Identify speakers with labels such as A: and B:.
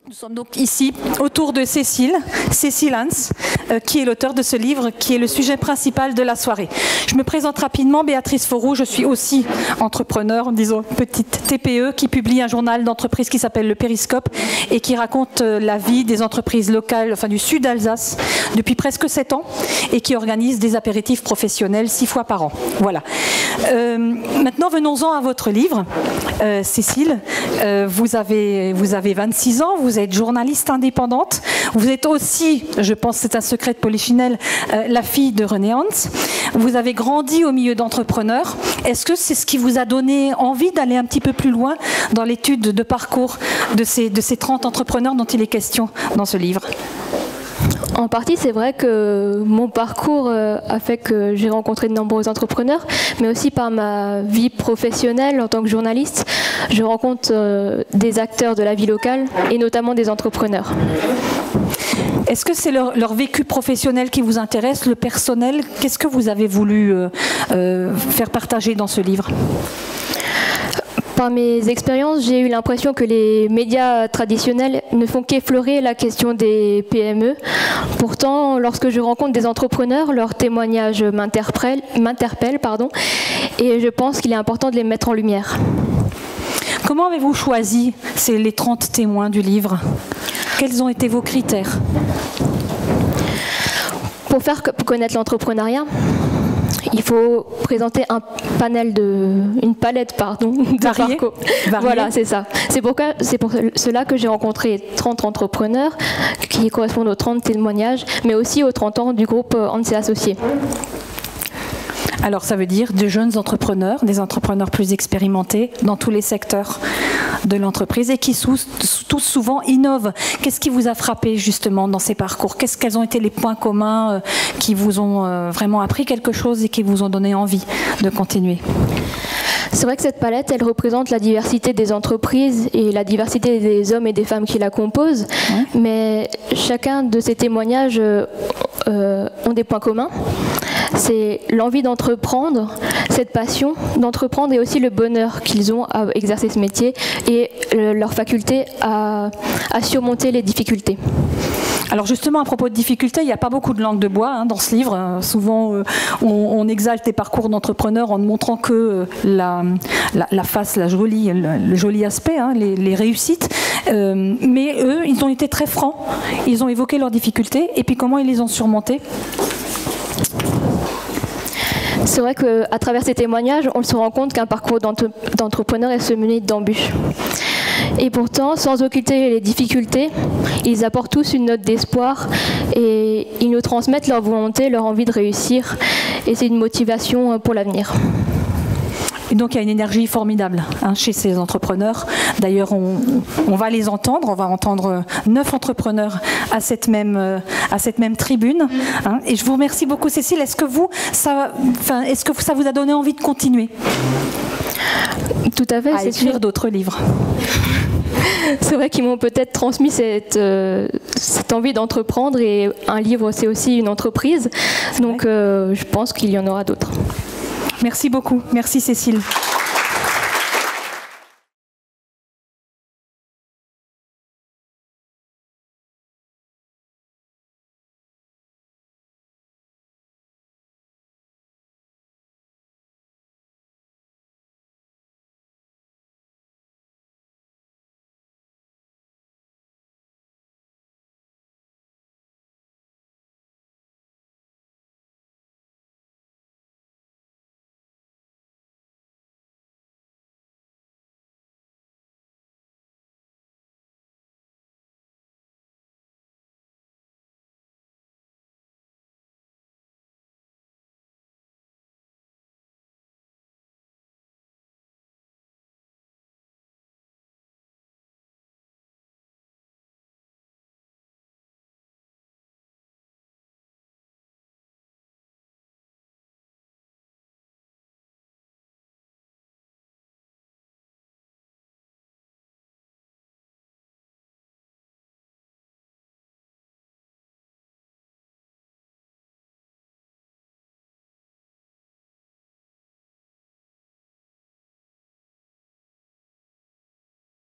A: Nous sommes donc ici autour de Cécile Hans, qui est l'auteur de ce livre, qui est le sujet principal de la soirée. Je me présente rapidement, Béatrice Fauroux, je suis aussi entrepreneur, disons petite TPE, qui publie un journal d'entreprise qui s'appelle Le Périscope et qui raconte la vie des entreprises locales, enfin du sud d'Alsace, depuis presque 7 ans, et qui organise des apéritifs professionnels 6 fois par an. Voilà. Maintenant, venons-en à votre livre. Cécile, vous avez 26 ans, vous êtes journaliste indépendante, vous êtes aussi, je pense que c'est un secret de Polichinelle, la fille de René Hans. Vous avez grandi au milieu d'entrepreneurs. Est-ce que c'est ce qui vous a donné envie d'aller un petit peu plus loin dans l'étude de parcours de ces 30 entrepreneurs dont il est question dans ce livre ?
B: En partie, c'est vrai que mon parcours a fait que j'ai rencontré de nombreux entrepreneurs, mais aussi par ma vie professionnelle en tant que journaliste, je rencontre des acteurs de la vie locale et notamment des entrepreneurs.
A: Est-ce que c'est leur vécu professionnel qui vous intéresse, le personnel? Qu'est-ce que vous avez voulu faire partager dans ce livre ?
B: Par mes expériences, j'ai eu l'impression que les médias traditionnels ne font qu'effleurer la question des PME. Pourtant, lorsque je rencontre des entrepreneurs, leurs témoignages m'interpellent, et je pense qu'il est important de les mettre en lumière.
A: Comment avez-vous choisi les 30 témoins du livre? Quels ont été vos critères?
B: Pour faire connaître l'entrepreneuriat, il faut présenter une palette de parcours. Voilà, c'est ça. C'est pour cela que j'ai rencontré 30 entrepreneurs qui correspondent aux 30 témoignages, mais aussi aux 30 ans du groupe Hans et Associés.
A: Alors ça veut dire de jeunes entrepreneurs, des entrepreneurs plus expérimentés dans tous les secteurs de l'entreprise et qui tous souvent innovent. Qu'est-ce qui vous a frappé justement dans ces parcours? Quels ont été les points communs qui vous ont vraiment appris quelque chose et qui vous ont donné envie de continuer?
B: C'est vrai que cette palette, elle représente la diversité des entreprises et la diversité des hommes et des femmes qui la composent, mais chacun de ces témoignages ont des points communs. C'est l'envie d'entreprendre, cette passion d'entreprendre et aussi le bonheur qu'ils ont à exercer ce métier et leur faculté à surmonter les difficultés.
A: Alors justement, à propos de difficultés, il n'y a pas beaucoup de langue de bois dans ce livre. Souvent, on exalte les parcours d'entrepreneurs en ne montrant que la face, le joli aspect, les réussites. Mais eux, ils ont été très francs. Ils ont évoqué leurs difficultés et puis comment ils les ont surmontées.
B: C'est vrai qu'à travers ces témoignages, on se rend compte qu'un parcours d'entrepreneur est semé d'embûches. Et pourtant, sans occulter les difficultés, ils apportent tous une note d'espoir et ils nous transmettent leur volonté, leur envie de réussir. Et c'est une motivation pour l'avenir.
A: Et donc il y a une énergie formidable chez ces entrepreneurs. D'ailleurs, on va les entendre. On va entendre 9 entrepreneurs à cette même tribune. Et je vous remercie beaucoup, Cécile. Est-ce que ça vous a donné envie de continuer?
B: Tout à fait.
A: À écrire d'autres livres.
B: C'est vrai qu'ils m'ont peut-être transmis cette envie d'entreprendre, et un livre, c'est aussi une entreprise. Donc je pense qu'il y en aura d'autres.
A: Merci beaucoup. Merci Cécile.